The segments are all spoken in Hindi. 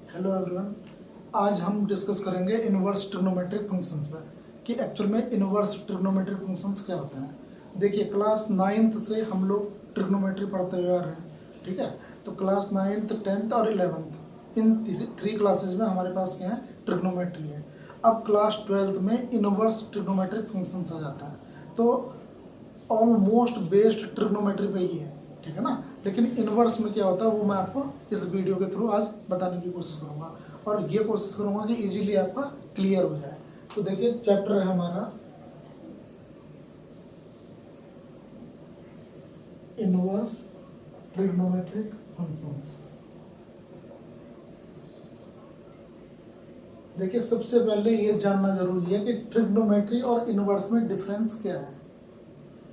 Hello everyone. आज हम डिस्कस करेंगे इनवर्स ट्रिग्नोमेट्रिक फंक्शंस पर कि एक्चुअल में इनवर्स ट्रिग्नोमेट्रिक फंक्शंस क्या होते हैं। देखिए, क्लास 9th से हम लोग ट्रिग्नोमेट्री पढ़ते हुए आ रहे हैं, ठीक है। तो क्लास 9th 10th और 11th इन थ्री क्लासेज में हमारे पास क्या है, ट्रिग्नोमेट्री है। अब क्लास 12th में इनवर्स ट्रिग्नोमेट्रिक फंक्शंस आ जाता है। तो ऑलमोस्ट बेस्ड ट्रिग्नोमेट्री पे ही है, ठीक है ना। लेकिन इनवर्स में क्या होता है वो मैं आपको इस वीडियो के थ्रू आज बताने की कोशिश करूंगा और ये कोशिश करूंगा कि इजीली आपका क्लियर हो जाए। तो देखिए, चैप्टर है हमारा इनवर्स ट्रिग्नोमेट्रिक फंक्शंस। देखिए, सबसे पहले ये जानना जरूरी है कि ट्रिग्नोमेट्री और इनवर्स में डिफरेंस क्या है।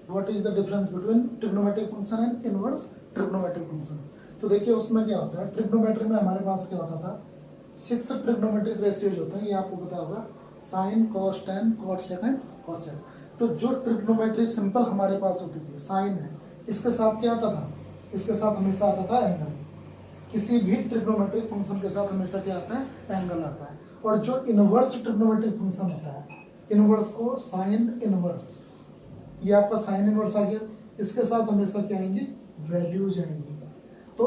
What is the difference between trigonometric function and inverse trigonometric function. तो देखिए, उसमें क्या होता है, ट्रिग्नोमेट्री में हमारे पास क्या होता था, 6 ट्रिग्नोमेट्रिक रेशियोज होते हैं, ये आपको पता होगा, sine, cos, tan, cot second, cosec. तो जो ट्रिग्नोमेट्री सिंपल हमारे पास होती थी, साइन है, इसके साथ क्या आता था, इसके साथ हमेशा आता था एंगल। किसी भी ट्रिग्नोमेट्रिक फंक्शन के साथ हमेशा क्या आता है, एंगल आता है। और जो इनवर्स ट्रिग्नोमेट्रिक फंक्शन होता है, इनवर्स को साइन इनवर्स, ये आपका साइन इनवर्स आ गया, इसके साथ हमेशा क्या आएंगे, वैल्यूज आएंगी। तो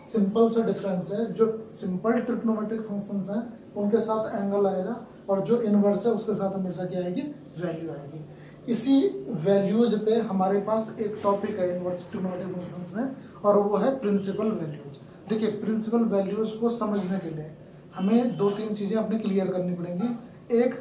सिंपल सा डिफरेंस है, जो सिंपल ट्रिग्नोमेट्रिक फंक्शंस हैं उनके साथ एंगल आएगा और जो इनवर्स है उसके साथ हमेशा क्या आएगी, वैल्यू आएगी। इसी वैल्यूज पे हमारे पास एक टॉपिक है इनवर्स ट्रिग्नोमेट्रिक फंक्शंस में, और वो है प्रिंसिपल वैल्यूज। देखिए, प्रिंसिपल वैल्यूज को समझने के लिए हमें 2-3 चीजें अपने क्लियर करनी पड़ेंगी। एक,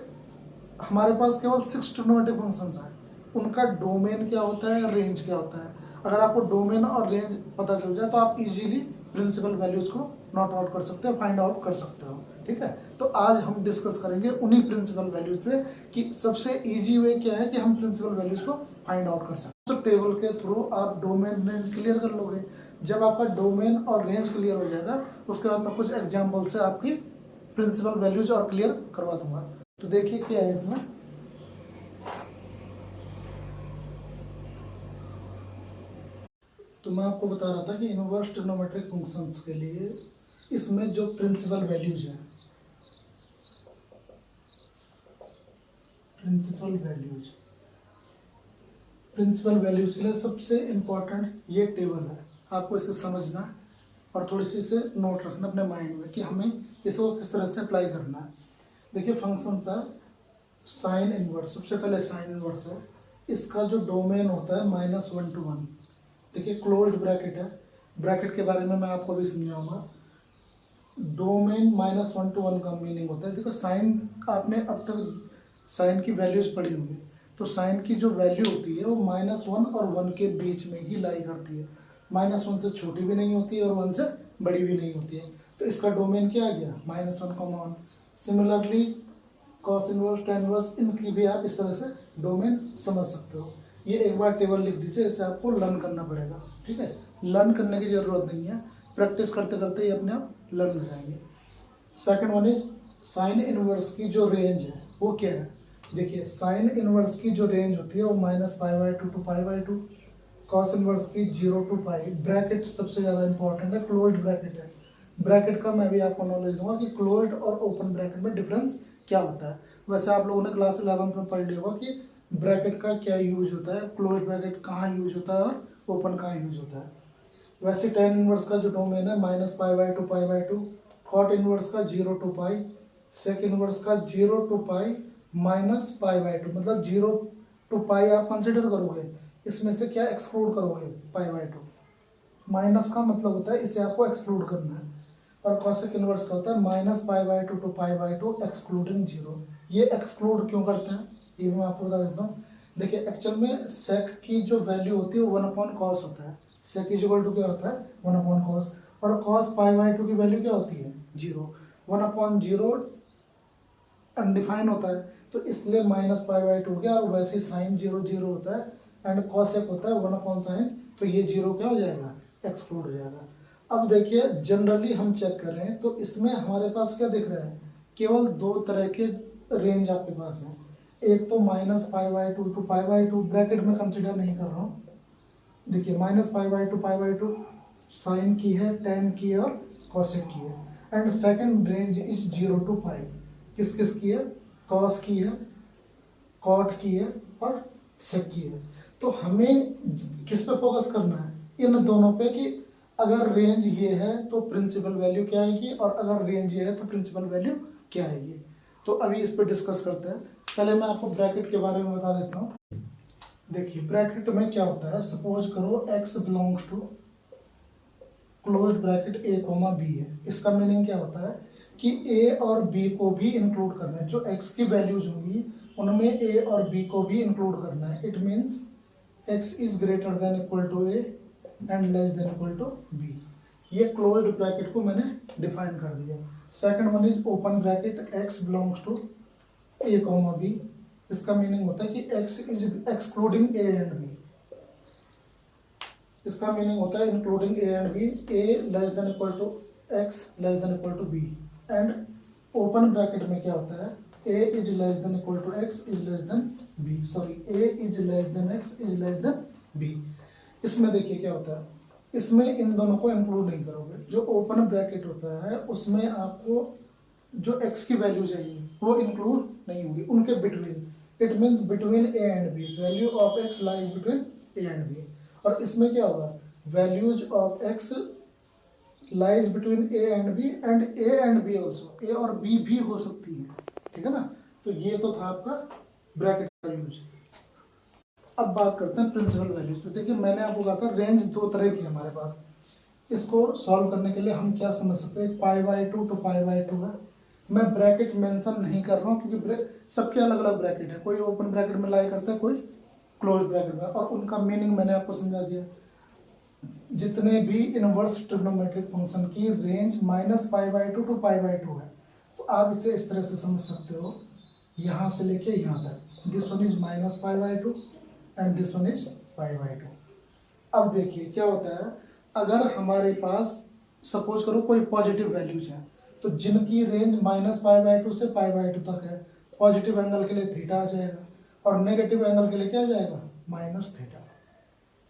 हमारे पास केवल 6 ट्रिग्नोमेट्रिक फंक्शंस हैं, उनका डोमेन क्या होता है, रेंज क्या होता है। अगर आपको डोमेन और रेंज पता चल जाए तो आप इजीली प्रिंसिपल वैल्यूज को नोट आउट कर सकते हो, फाइंड आउट कर सकते हो, ठीक है। तो आज हम डिस्कस करेंगे उन्हीं प्रिंसिपल वैल्यूज पे कि सबसे इजी वे क्या है कि हम प्रिंसिपल वैल्यूज को फाइंड आउट कर सकते हैं। तो टेबल के थ्रू आप डोमेन रेंज क्लियर कर लोगे। जब आपका डोमेन और रेंज क्लियर हो जाएगा, उसके बाद मैं कुछ एग्जाम्पल से आपकी प्रिंसिपल वैल्यूज और क्लियर करवा दूंगा। तो देखिए क्या है इसमें, तो मैं आपको बता रहा था कि इनवर्स ट्रिग्नोमेट्रिक फंक्शंस के लिए इसमें जो प्रिंसिपल वैल्यूज हैं, प्रिंसिपल वैल्यूज के लिए सबसे इंपॉर्टेंट ये टेबल है, आपको इसे समझना है और थोड़ी सी इसे नोट रखना अपने माइंड में कि हमें इसको किस तरह से अप्लाई करना है। देखिए, फंक्शंस है साइन इनवर्स, सबसे पहले साइन इनवर्स है, इसका जो डोमेन होता है -1 to 1। देखिए, क्लोज्ड ब्रैकेट है, ब्रैकेट के बारे में मैं आपको भी समझाऊंगा। डोमेन -1 to 1 का मीनिंग होता है, देखो साइन, आपने अब तक साइन की वैल्यूज पढ़ी होंगी, तो साइन की जो वैल्यू होती है वो -1 और 1 के बीच में ही लाई करती है। -1 से छोटी भी नहीं होती है और 1 से बड़ी भी नहीं होती है। तो इसका डोमेन क्या आ गया, -1, 1। Similarly cos inverse, tan inverse, इनकी भी आप इस तरह से डोमेन समझ सकते हो। ये एक बार टेबल लिख दीजिए, इसे आपको लर्न करना पड़ेगा, ठीक है। लर्न करने की जरूरत नहीं है, प्रैक्टिस करते करते ही अपने आप लर्न हो जाएंगे। Second one is sine inverse की जो रेंज है वो क्या है। देखिए, साइन इनवर्स की जो रेंज होती है वो -π/2 to π/2, कॉस इनवर्स की 0 to π। ब्रैकेट सबसे ज़्यादा इंपॉर्टेंट है, क्लोज्ड ब्रैकेट है। ब्रैकेट का मैं भी आपको नॉलेज दूंगा कि क्लोज्ड और ओपन ब्रैकेट में डिफरेंस क्या होता है। वैसे आप लोगों ने क्लास 11 में पढ़ लिया होगा कि ब्रैकेट का क्या यूज होता है, क्लोज ब्रैकेट कहाँ यूज होता है और ओपन कहाँ यूज होता है। वैसे टेन इनवर्स का जो डोमेन है -π/2 π/2, कॉट इनवर्स का 0 to π, सेक इनवर्स का 0 to π -π/2, मतलब 0 to π आप कंसिडर करोगे, इसमें से क्या एक्सक्लूड करोगे, π/2। माइनस का मतलब होता है इसे आपको एक्सक्लूड करना है, और कॉसेक इनवर्स का होता है -π/2 to π/2 एक्सक्लूडिंग 0। ये एक्सक्लूड क्यों करते हैं ये मैं आपको बता देता हूँ। देखिए, एक्चुअल में सेक की जो वैल्यू होती है वो 1/cos होता है। सेक इक्वल टू क्या होता है, 1/cos, और cos π/2 की वैल्यू क्या होती है, 0। 1/0 अनडिफाइन होता है, तो इसलिए -π/2 हो गया, और वैसे साइन 0 0 होता है एंड कॉसेक होता है 1/sin, तो ये 0 क्या हो जाएगा, एक्सक्लूड हो जाएगा। अब देखिए, जनरली हम चेक कर रहे हैं तो इसमें हमारे पास क्या दिख रहा है, केवल 2 तरह के रेंज आपके पास है। एक तो -π/2 to π/2, ब्रैकेट में कंसिडर नहीं कर रहा हूँ। देखिए, -π/2 π/2 साइन की है, टेन की है और कॉसेक की है। And second range is 0 to पाई। किस किस की है? कॉस की है, कॉट की है और सेक की है। तो हमें किस पे फोकस करना है? इन दोनों पे कि अगर रेंज ये है तो प्रिंसिपल वैल्यू क्या आएगी और अगर रेंज ये है तो प्रिंसिपल वैल्यू क्या आएगी। तो अभी इस पे डिस्कस करते हैं। पहले मैं आपको ब्रैकेट के बारे में बता देता हूँ। देखिए ब्रैकेट में क्या होता है, सपोज करो x belongs to close bracket a comma b है। इसका मीनिंग क्या होता है कि a और b को भी इंक्लूड करना है। जो x की वैल्यूज होंगी उनमें a और b को भी इंक्लूड करना है। It means x is greater than equal to a and less than equal to b। ये क्लोज्ड ब्रैकेट को मैंने डिफाइन कर दिया। Second one is open bracket x belongs to a comma b। इसका मीनिंग होता है कि x is excluding a and b। इसका मीनिंग होता है including a and b, a less than equal to x less than equal to b। And open bracket में क्या होता है, a is less than equal to x is less than b, sorry a is less than x is less than b। इसमें देखिए क्या होता है, इसमें इन दोनों को इंक्लूड नहीं करोगे। जो ओपन ब्रैकेट होता है उसमें आपको जो x की वैल्यू चाहिए वो इंक्लूड नहीं होगी, उनके between. It means between a and b, value of x lies between a and b। और इसमें क्या होगा, values of x lies between a and b and a and b also, a और b भी हो सकती है, ठीक है ना। तो ये तो था आपका ब्रैकेट वैल्यूज। अब बात करते हैं प्रिंसिपल वैल्यूज। तो देखिए मैंने आपको कहा था रेंज दो तरह की हमारे पास। इसको सॉल्व करने के लिए हम क्या समझ सकते हैं, π/2 to π/2 है। मैं ब्रैकेट मेंशन नहीं कर रहा हूँ क्योंकि सबके अलग अलग ब्रैकेट है। कोई ओपन ब्रैकेट में लाई करता है, कोई क्लोज ब्रैकेट में, और उनका मीनिंग मैंने आपको समझा दिया। जितने भी इनवर्स ट्रिग्नोमेट्रिक फंक्शन की रेंज -π/2 to π/2 है, तो आप इसे इस तरह से समझ सकते हो, यहाँ से लेके यहाँ तक। This one is -π/2 and this one is π/2। अब देखिए क्या होता है, अगर हमारे पास सपोज करो कोई पॉजिटिव वैल्यूज है, तो जिनकी रेंज -π/2 से π/2 तक है, पॉजिटिव एंगल के लिए थीटा आ जाएगा और नेगेटिव एंगल के लिए क्या आ जाएगा, -θ।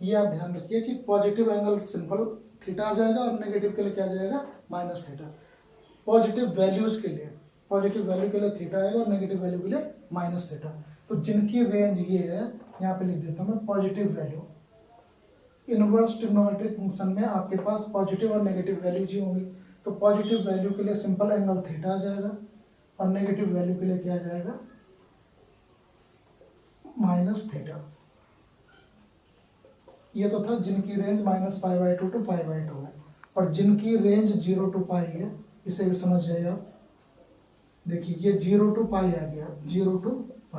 ये आप ध्यान रखिए कि पॉजिटिव एंगल सिंपल थीटा आ जाएगा और नेगेटिव के लिए क्या आ जाएगा, -θ। पॉजिटिव वैल्यूज के लिए, पॉजिटिव वैल्यू के लिए थीटा आएगा और नेगेटिव वैल्यू के लिए -θ। तो जिनकी रेंज ये है, यहाँ पे लिख देता हूँ मैं positive value. Inverse trigonometric function में आपके पास पॉजिटिव और नेगेटिव वैल्यूज ही होंगी। तो पॉजिटिव वैल्यू के लिए सिंपल एंगल थीटा आ जाएगा और नेगेटिव वैल्यू के लिए क्या आ जाएगा, -θ। ये तो था जिनकी रेंज -π/2 to π/2 है। और जिनकी रेंज 0 to π है, इसे भी समझ जाइए आप। देखिए ये 0 to π आ गया, 0 to π।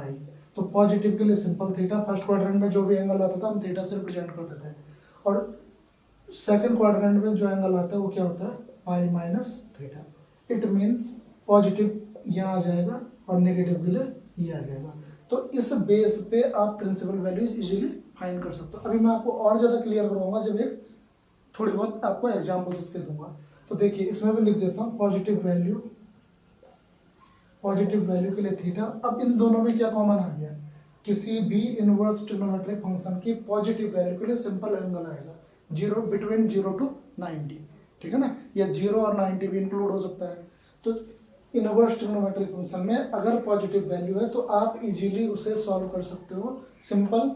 तो पॉजिटिव के लिए सिंपल थीटा, फर्स्ट क्वाड्रेंट में जो भी एंगल आता था हम थीटा से रिप्रेजेंट करते थे, और सेकंड क्वाड्रेंट में जो एंगल आता है वो क्या होता है, π-θ। इट मीन्स पॉजिटिव यहाँ आ जाएगा और नेगेटिव के लिए ये आ जाएगा। तो इस बेस पे आप प्रिंसिपल वैल्यूज इजीली फाइंड कर सकते हो। अभी मैं आपको और ज़्यादा क्लियर करवाऊंगा जब एक थोड़ी बहुत आपको एग्जाम्पल्स इसके दूंगा। तो देखिए इसमें भी लिख देता हूँ पॉजिटिव वैल्यू के लिए थीटा। अब इन दोनों में क्या कॉमन आ गया, किसी भी इनवर्स ट्रिग्नोमेट्रिक फंक्शन की पॉजिटिव वैल्यू के लिए सिंपल एंगल आएगा 0 बिटवीन 0 to 90, ठीक है ना, या 0 और 90 भी इंक्लूड हो सकता है। तो इनवर्स ट्रिग्नोमेट्रिक फंक्शन में अगर पॉजिटिव वैल्यू है तो आप इजीली उसे सॉल्व कर सकते हो सिंपल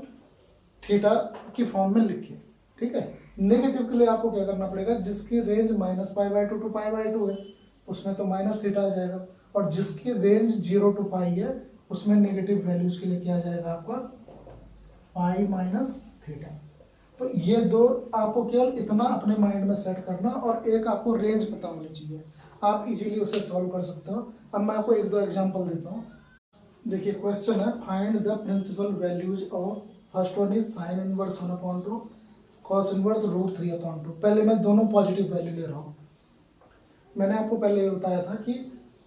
थीटा की फॉर्म में लिख के, ठीक है। नेगेटिव के लिए आपको क्या करना पड़ेगा, जिसकी रेंज -π/2 to π/2 है उसमें तो -θ आ जाएगा, और जिसकी रेंज 0 to π है उसमें नेगेटिव वैल्यूज के लिए क्या आ जाएगा आपका, π-θ। तो ये दो आपको केवल इतना अपने माइंड में सेट करना, और एक आपको रेंज पता होनी चाहिए, आप इजीली उसे सॉल्व कर सकते हो। अब मैं आपको एक दो एग्जांपल देता हूँ। देखिए क्वेश्चन है, find the principal values of, first one is sin inverse 1/2, cos inverse √3/2। पहले मैं दोनों पॉजिटिव वैल्यू ले रहा हूँ। मैंने आपको पहले ये बताया था कि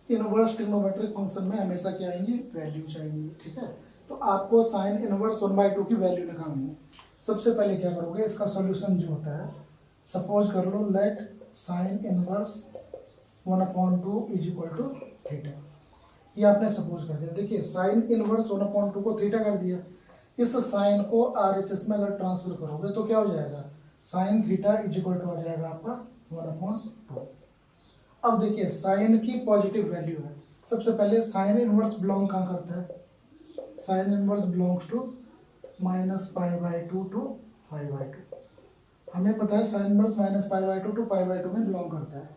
इनवर्स ट्रिग्नोमेट्रिक फंक्शन में हमेशा क्या आएंगे, वैल्यू चाहिए, ठीक है। तो आपको sin इनवर्स 1/2 की वैल्यू निकालनी है। सबसे पहले क्या करोगे, इसका सॉल्यूशन जो होता है, सपोज कर लो let sin inverse 1/2 is equal to theta. ये आपने सपोज कर दिया। देखिए sin इनवर्स 1/2 को थीटा कर दिया, इस साइन को RHS में अगर ट्रांसफर करोगे तो क्या हो जाएगा, sin theta is equal to आ जाएगा आपका 1/2। अब देखिए साइन की पॉजिटिव वैल्यू है, सबसे पहले साइन इनवर्स बिलोंग कहाँ करता है, sine inverse belongs to -π/2 to π/2। हमें पता है साइन इनवर्स -π/2 टू π/2 में बिलोंग करता है।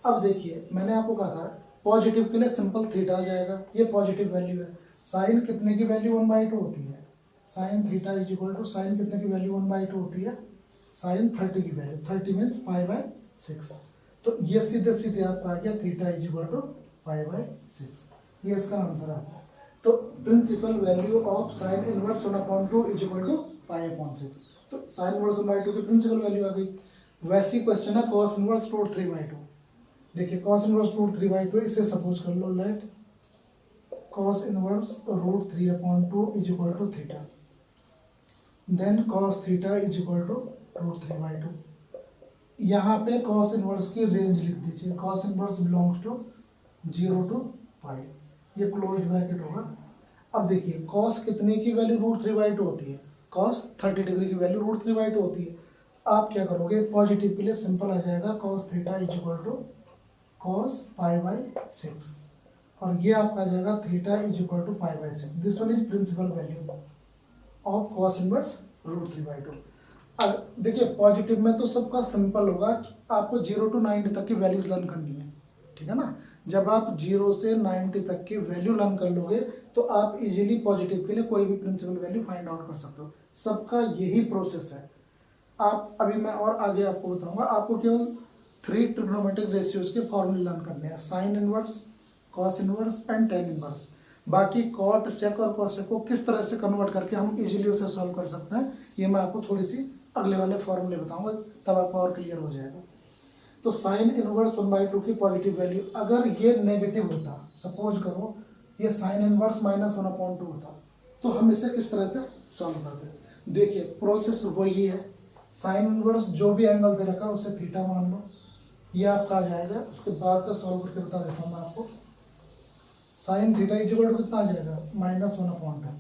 अब देखिए मैंने आपको कहा था पॉजिटिव के लिए सिंपल थीटा आ जाएगा, ये पॉजिटिव वैल्यू है। साइन कितने की वैल्यू 1/2 होती है, sine theta is equal to sine कितने की वैल्यू 1/2 होती है, साइन 30 की वैल्यू, 30 मीन्स π/6। तो ये सीधे सीधे आपका आ गया थीटा इज इक्वल टू π/6, ये इसका आंसर आता है। तो principal value of sine inverse 1/2 is equal to π/6। तो साइन इनवर्स 1/2 की प्रिंसिपल वैल्यू आ गई। वैसी क्वेश्चन है cos इनवर्स √3/2। देखिए cos इनवर्स √3/2, इसे सपोज कर लो let cos inverse √3/2 is equal to theta, then cos theta is equal to √3/2। यहाँ पे cos इनवर्स की रेंज लिख दीजिए, cos inverse belongs to 0 to π, ये क्लोज ब्रैकेट होगा। अब देखिए cos कितने की वैल्यू √3/2 होती है, cos 30 डिग्री की वैल्यू √3/2 होती है। आप क्या करोगे, पॉजिटिव के लिए सिंपल आ जाएगा cos theta is equal to cos π/6, और ये आपका आ जाएगा theta is equal to π/6। This one is principal value of cos inverse √3/2। अब देखिए पॉजिटिव में तो सबका सिंपल होगा, आपको 0 टू 90 तक की वैल्यूज लर्न करनी है, ठीक है ना। जब आप 0 से 90 तक की वैल्यू लर्न कर लोगे तो आप इजीली पॉजिटिव के लिए कोई भी प्रिंसिपल वैल्यू फाइंड आउट कर सकते हो। सबका यही प्रोसेस है। आप अभी मैं और आगे आपको बताऊंगा, आपको केवल 3 ट्रिग्नोमेट्रिक रेशियोज के फॉर्मूले लर्न करने हैं, sine inverse, cos inverse and tan inverse. बाकी कॉट, सेक और कॉसेक को किस तरह से कन्वर्ट करके हम इजीली उसे सॉल्व कर सकते हैं, ये मैं आपको थोड़ी सी अगले वाले फॉर्मूले बताऊंगा, तब आपको और क्लियर हो जाएगा। तो साइन इनवर्स 1/2 की पॉजिटिव वैल्यू, अगर ये नेगेटिव होता, सपोज करो ये साइन इनवर्स -1/2 होता, तो हम इसे किस तरह से सॉल्व करते हैं। देखिए प्रोसेस वही है, साइन इनवर्स जो भी एंगल दे रखा है उसे थीटा मान लो, ये आपका आ जाएगा। उसके बाद का सॉल्व करके बता देता हूँ मैं आपको। Sine theta is equal to कितना आ जाएगा, -1/2।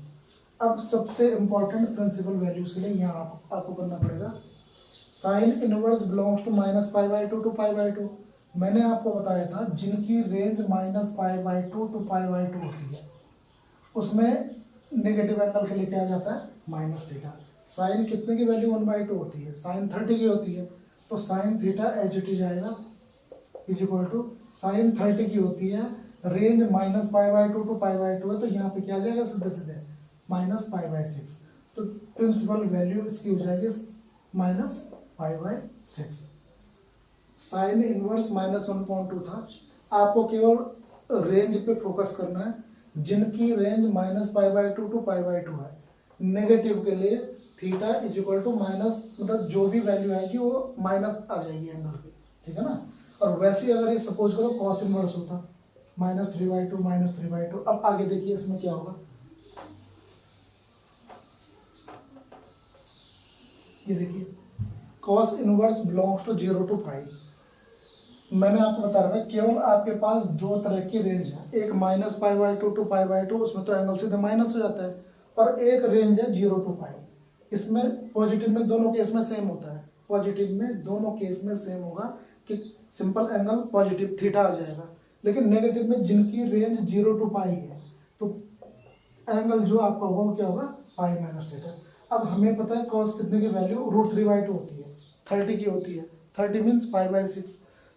अब सबसे इंपॉर्टेंट प्रिंसिपल वैल्यूज के लिए यहाँ आपको करना पड़ेगा, sine inverse belongs to -π/2 to π/2। मैंने आपको बताया था जिनकी रेंज -π/2 टू π/2 होती है उसमें नेगेटिव एंगल के लिए क्या जाता है, -θ। साइन कितने की वैल्यू 1/2 होती है, साइन 30 की होती है, तो sine theta as it is आएगा इज इक्वल टू साइन 30 की होती है, रेंज -π/2 टू π/2 है, तो यहाँ पे क्या आ जाएगा सीधे सीधे -π/6। तो प्रिंसिपल वैल्यू इसकी हो जाएगी -π/6। साइन इनवर्स -1/2 था, आपको केवल रेंज पे फोकस करना है, जिनकी रेंज -π/2 टू π/2 है। नेगेटिव के लिए theta is equal to minus, मतलब जो भी वैल्यू आएगी वो माइनस आ जाएगी एंगल की, ठीक है ना। और वैसे अगर ये सपोज करो कॉस इनवर्स होता -3/2 अब आगे देखिए इसमें क्या होगा, ये देखिए cos inverse belongs to 0 to π। मैंने आपको बता रहा था केवल आपके पास दो तरह की रेंज है, एक -π/2 टू π/2, उसमें तो एंगल सीधे माइनस हो जाता है, और एक रेंज है 0 टू π। इसमें पॉजिटिव में दोनों केस में सेम होता है, पॉजिटिव में दोनों केस में सेम होगा कि सिंपल एंगल पॉजिटिव थीटा आ जाएगा। लेकिन नेगेटिव में जिनकी रेंज 0 टू π है तो एंगल जो आपका होगा वो क्या होगा, π-θ। अब हमें पता है cos कितने की वैल्यू √3/2 होती है, 30 की होती है, 30 मीन्स π/6।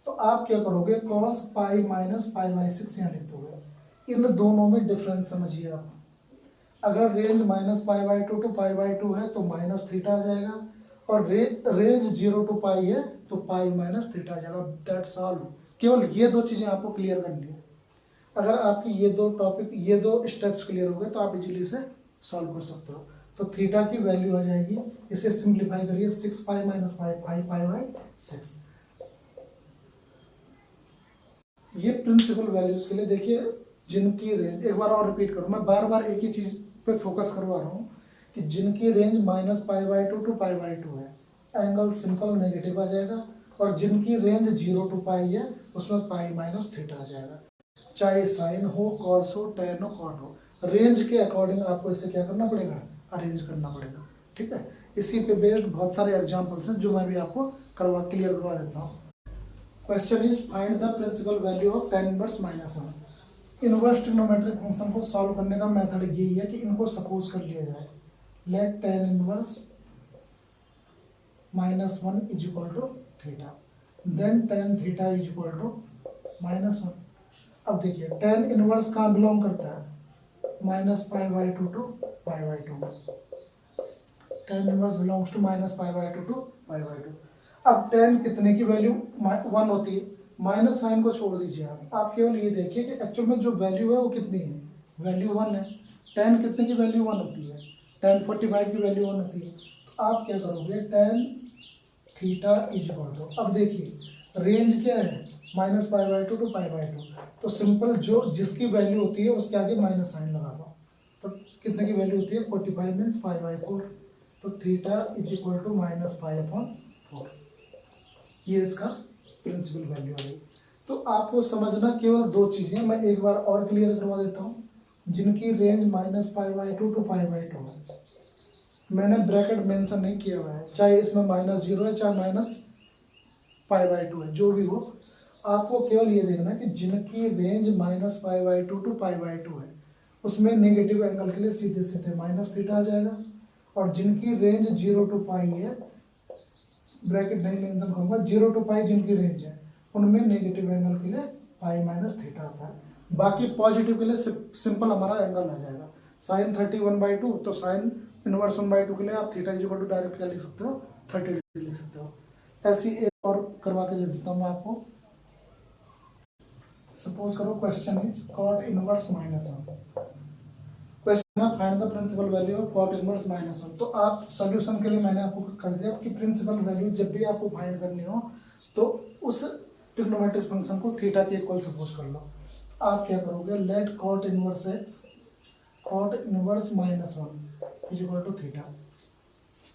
तो आप क्या करोगे, cos π - π/6 यहाँ लिख दोगे। इन दोनों में डिफरेंस समझिए आप, अगर रेंज -π/2 टू π/2 है तो -θ आ जाएगा, और रेंज 0 टू π है तो π - θ आ जाएगा। That's all. केवल ये दो चीज़ें आपको क्लियर करनी है। अगर आपकी ये दो टॉपिक, ये दो स्टेप्स क्लियर हो गए तो आप इजीली से सॉल्व कर सकते हो। तो थीटा की वैल्यू आ जाएगी, इसे सिंप्लीफाई करिए, 6π - 5π/6। ये प्रिंसिपल वैल्यूज के लिए देखिए जिनकी रेंज, एक बार और रिपीट करूँ, मैं बार बार एक ही चीज़ पे फोकस करवा रहा हूँ कि जिनकी रेंज -π/2 टू π/2 है, एंगल सिंपल नेगेटिव आ जाएगा, और जिनकी रेंज 0 टू π है उसमें π - θ आ जाएगा। चाहे साइन हो, कॉस हो, टेन हो, कॉट हो, रेंज के अकॉर्डिंग आपको इसे क्या करना पड़ेगा, अरेंज करना पड़ेगा, ठीक है। इसी पे बेस्ड बहुत सारे एग्जाम्पल्स हैं जो मैं भी आपको क्लियर करवा देता हूँ। Question is find the principal value of tan inverse minus one. Inverse trigonometric function को सॉल्व करने का मेथड यही है कि इनको सपोज कर लिया जाए। Let tan inverse minus one is equal to theta, then tan theta is equal to minus one. अब देखिए tan इनवर्स कहाँ बिलोंग करता है, minus pi by two to pi by two. tan inverse belongs to minus pi by two to pi by two. अब tan कितने की वैल्यू वन होती है, माइनस साइन को छोड़ दीजिए आप केवल ये देखिए कि एक्चुअल में जो वैल्यू है वो कितनी है, वैल्यू वन है। tan कितने की वैल्यू वन होती है, tan 45 की वैल्यू वन होती है। तो आप क्या करोगे, tan theta is equal to, अब देखिए रेंज क्या है, minus pi by two to pi by two. तो सिंपल जो जिसकी वैल्यू होती है उसके आगे माइनस साइन लगा दो। तो कितने की वैल्यू होती है, 45 मीन्स पाई बाई 4। तो theta is equal to minus pi upon 4, ये इसका प्रिंसिपल वैल्यू आ गई। तो आपको समझना केवल दो चीज़ें, मैं एक बार और क्लियर करवा देता हूँ। जिनकी range minus pi by two to pi by two है, मैंने ब्रैकेट मेंशन नहीं किया हुआ है, चाहे इसमें माइनस जीरो है चाहे माइनस पाई बाई टू है, जो भी हो। आपको केवल ये देखना कि जिनकी range minus pi by two to pi by two है उसमें नेगेटिव एंगल के लिए सीधे सीधे माइनस थीटा आ जाएगा, और जिनकी रेंज जीरो टू पाई है, ब्रैकेट नहीं मेंशन करूंगा, जीरो टू पाई जिनकी रेंज है उनमें नेगेटिव एंगल के लिए पाई माइनस थीटा आता है। बाकी पॉजिटिव के लिए सिंपल हमारा एंगल आ जाएगा, साइन 31/2, तो साइन इनवर्स 1/2 के लिए आप theta is equal to direct क्या लिख सकते हो, 30 डिग्री लिख सकते हो। ऐसी एक और करवा के दे देता हूँ मैं आपको। सपोज करो question is cot inverse minus one. Question है find the principal value of cot inverse minus one. तो आप सॉल्यूशन के लिए मैंने आपको कर दिया कि प्रिंसिपल वैल्यू जब भी आपको फाइंड करनी हो तो उस ट्रिग्नोमेट्रिक फंक्शन को थीटा के इक्वल सपोज कर लो। आप क्या करोगे, let cot inverse x cot inverse minus one is equal to theta.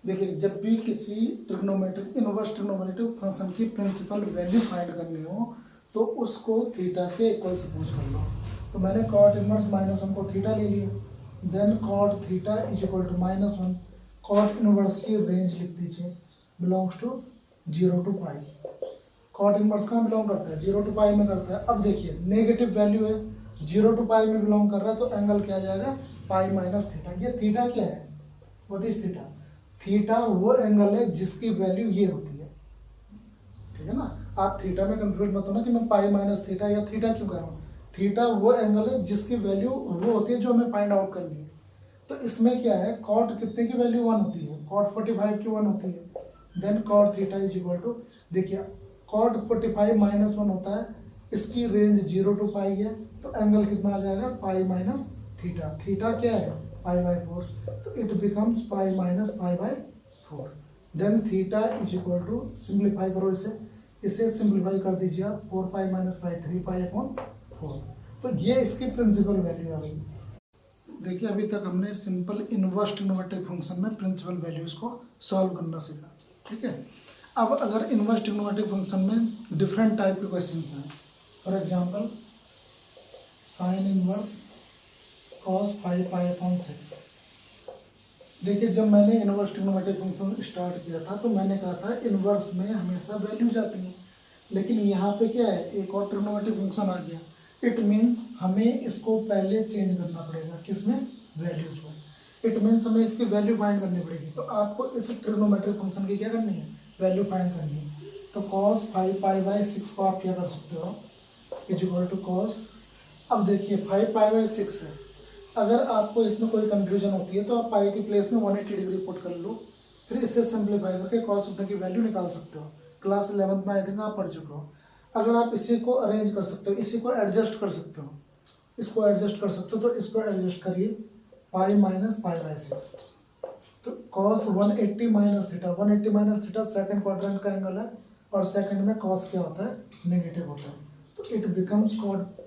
देखिए जब भी किसी ट्रिग्नोमेट्रिक इनवर्स ट्रिग्नोमेट्रिक फंक्शन की प्रिंसिपल वैल्यू फाइंड करनी हो तो उसको थीटा के इक्वल सपोज कर लो। तो मैंने कॉट इनवर्स माइनस वन को थीटा ले लिया, then cot theta is equal to minus one. Cot inverse की रेंज लिख दीजिए, belongs to zero to pi. Cot inverse कहाँ बिलोंग करता है, जीरो टू पाई में करता है। अब देखिए नेगेटिव वैल्यू है, जीरो टू पाई में बिलोंग कर रहा है, तो एंगल क्या आ जाएगा, पाई माइनस थीटा। ये थीटा क्या है, व्हाट इज थीटा? थीटा वो एंगल है जिसकी वैल्यू ये होती है, ठीक है ना। आप थीटा में कंफ्यूज मत होना कि मैं पाई माइनस थीटा या थीटा क्यों कर रहा हूँ। थीटा वो एंगल है जिसकी वैल्यू वो होती है जो हमें फाइंड आउट करनी है। तो इसमें क्या है, कॉट कितने की वैल्यू वन होती है, कॉट 45 की वन होती है। Then cot theta is equal to, देखिए कॉट 45 माइनस वन होता है, इसकी रेंज जीरो टू पाई है, तो एंगल कितना आ जाएगा, पाई माइनस थीटा। थीटा क्या है, पाई बाई 4, तो it becomes pi minus pi by 4। Then theta is equal to, simplify करो इसे सिंप्लीफाई कर दीजिए आप, 4 पाई माइनस पाई 3 पाई अपॉन 4। तो ये इसकी प्रिंसिपल वैल्यू आ गई। देखिए अभी तक हमने सिंपल इनवर्स ट्रिग्नोमेट्रिक फंक्शन में प्रिंसिपल वैल्यूज को सॉल्व करना सीखा, ठीक है। अब अगर इनवर्स ट्रिग्नोमेट्रिक फंक्शन में डिफरेंट टाइप के क्वेश्चन हैं, for example sine inverse cos 5 pi upon 6। देखिए जब मैंने इनवर्स ट्रिग्नोमेट्रिक फंक्शन स्टार्ट किया था तो मैंने कहा था इनवर्स में हमेशा वैल्यूज आती हैं, लेकिन यहाँ पे क्या है, एक और ट्रिग्नोमेट्रिक फंक्शन आ गया। इट मीन्स हमें इसको पहले चेंज करना पड़ेगा, किसमें, वैल्यूज में। इट मीन्स हमें इसकी वैल्यू फाइंड करनी पड़ेगी। तो आपको इस ट्रिग्नोमेट्रिक फंक्शन की क्या करनी है, वैल्यू फाइंड करनी है। तो कॉस 5 पाई बाई 6 को आप क्या कर सकते हो, इज इक्वल टू कॉस, अब देखिए 5 पाई बाई 6 है। अगर आपको इसमें कोई कंफ्यूजन होती है तो आप पाई की प्लेस में 180 डिग्री पुट कर लो, फिर इससे सिंप्लीफाई करके कॉस उतना की वैल्यू निकाल सकते हो। क्लास 11th में आई थिंक आप पढ़ चुके हो। अगर आप इसी को अरेंज कर सकते हो, इसी को एडजस्ट कर सकते हो, इसको एडजस्ट कर सकते हो, तो इसको एडजस्ट करिए, पाई माइनस पाई बाई 6। तो cos 180 minus theta, 180 minus theta second quadrant का एंगल है, और सेकंड में कॉस क्या होता है, नेगेटिव होता है। तो it becomes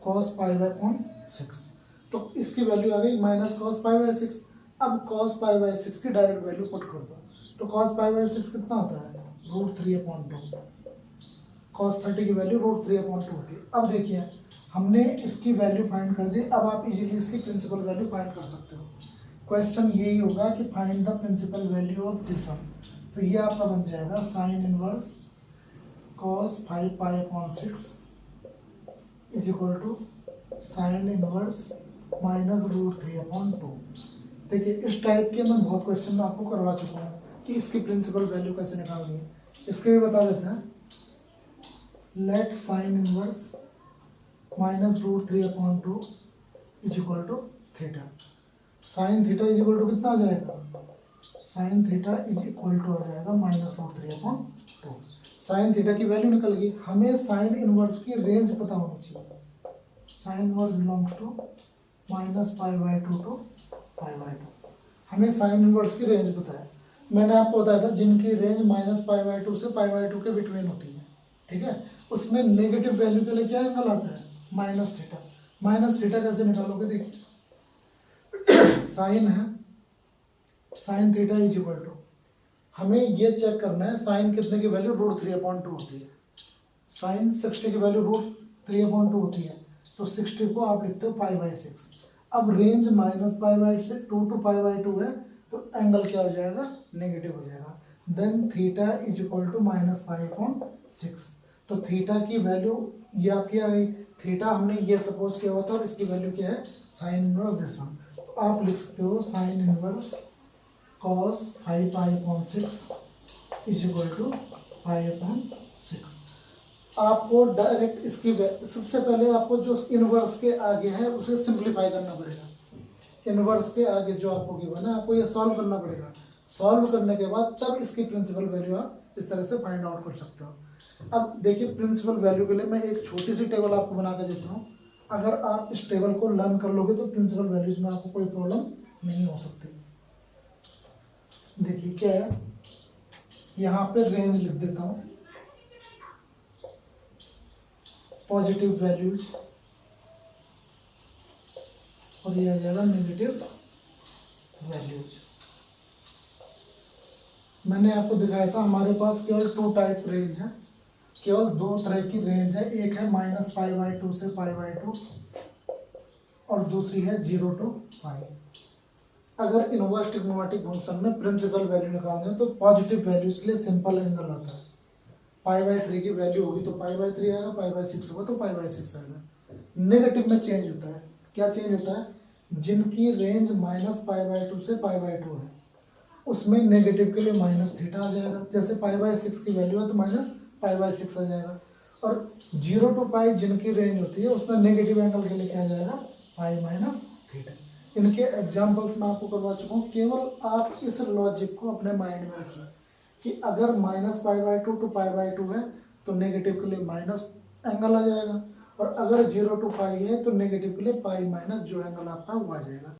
cos pi by upon 6। तो इसकी वैल्यू आ गई माइनस कॉस पाई बाई 6। अब कॉस पाई बाई 6 की डायरेक्ट वैल्यू पुट कर दो, तो कॉस पाई बाई 6 कितना होता है, √3/2। कॉस 30 की वैल्यू √3/2 होती है। अब देखिए हमने इसकी वैल्यू फाइंड कर दी, अब आप इजीली इसकी प्रिंसिपल वैल्यू फाइंड कर सकते हो। क्वेश्चन यही होगा कि find the principal value of this one. तो ये आपका बन जाएगा sine inverse cos 5 pi upon 6 is equal to sine inverse minus root 3 upon 2। देखिए इस टाइप के मैं बहुत क्वेश्चन आपको करवा चुका हूँ कि इसकी प्रिंसिपल वैल्यू कैसे निकालनी है। इसके भी बता देते हैं। Let sine inverse minus root 3 upon 2 is equal to theta. Sine theta is equal to कितना आ जाएगा? Sine theta is equal to आ जाएगा minus root 3 upon 2। Sine theta की वैल्यू निकल गई। हमें साइन इनवर्स की रेंज पता होनी चाहिए। Sine inverse belongs to minus pi by 2 to pi by 2। हमें साइन इनवर्स की रेंज पता है। मैंने आपको बताया था जिनकी रेंज माइनस पाई बाई 2 से पाई बाई 2 के बिटवीन होती है, ठीक है, उसमें नेगेटिव वैल्यू के लिए क्या एंगल आता है? Minus theta. माइनस थीटा कैसे निकालोगे? देखिए साइन है, sine theta is equal to, हमें ये चेक करना है साइन कितने की वैल्यू रूट 3 अपॉन 2 होती है। साइन 60 की वैल्यू रूट 3 अपॉन 2 होती है, तो 60 को आप लिखते हो पाई बाई 6। अब रेंज माइनस पाई बाई से 2 टू पाई बाई 2 है, तो एंगल क्या हो जाएगा? नेगेटिव हो जाएगा। Then theta is equal to minus pi upon 6। तो थीटा की वैल्यू ये आपकी आ गई। थीटा हमने ये सपोज किया हुआ था और इसकी वैल्यू क्या है? Sine inverse this one. तो आप लिख सकते हो sine inverse cos 5 pi upon 6 is equal to pi upon 6। आपको डायरेक्ट इसकी सबसे पहले आपको जो इनवर्स के आगे है उसे सिंप्लीफाई करना पड़ेगा। इनवर्स के आगे जो आपको गिवन है आपको ये सॉल्व करना पड़ेगा। सॉल्व करने के बाद तब इसकी प्रिंसिपल वैल्यू आप इस तरह से फाइंड आउट कर सकते हो। अब देखिए प्रिंसिपल वैल्यू के लिए मैं एक छोटी सी टेबल आपको बना के देता हूँ। अगर आप इस टेबल को लर्न कर लोगे तो प्रिंसिपल वैल्यूज में आपको कोई प्रॉब्लम नहीं हो सकती। देखिए क्या है, यहाँ पे रेंज लिख देता हूँ, पॉजिटिव वैल्यूज, और ये आ जाएगा नेगेटिव वैल्यूज। मैंने आपको दिखाया था हमारे पास केवल 2 टाइप रेंज है, केवल 2 तरह की रेंज है। एक है माइनस पाई बाई 2 से पाई बाई 2 और दूसरी है 0 टू पाई। अगर इनवर्स ट्रिग्नोमेट्रिक फंक्शन में प्रिंसिपल वैल्यू निकालते हैं तो पॉजिटिव वैल्यूज के लिए सिंपल एंगल आता है। पाई बाई 3 की वैल्यू होगी तो पाई बाई 3 आएगा, पाई बाई 6 होगा तो पाई बाई 6 आएगा। नेगेटिव में चेंज होता है। क्या चेंज होता है? जिनकी रेंज माइनस पाई बाई 2 से पाई बाई 2 है उसमें नेगेटिव के लिए माइनस थीटा आ जाएगा। जैसे पाई बाई 6 की वैल्यू है तो माइनस पाई बाई 6 आ जाएगा। और 0 टू पाई जिनकी रेंज होती है उसमें नेगेटिव एंगल के लिए क्या आ जाएगा? Pi minus theta. इनके एग्जाम्पल्स मैं आपको करवा चुका हूँ। केवल आप इस लॉजिक को अपने माइंड में रखिए कि अगर minus pi by 2 to pi by 2 है तो नेगेटिव के लिए माइनस एंगल आ जाएगा, और अगर 0 टू पाई है तो नेगेटिव के लिए पाई माइनस जो एंगल आपका वो आ जाएगा।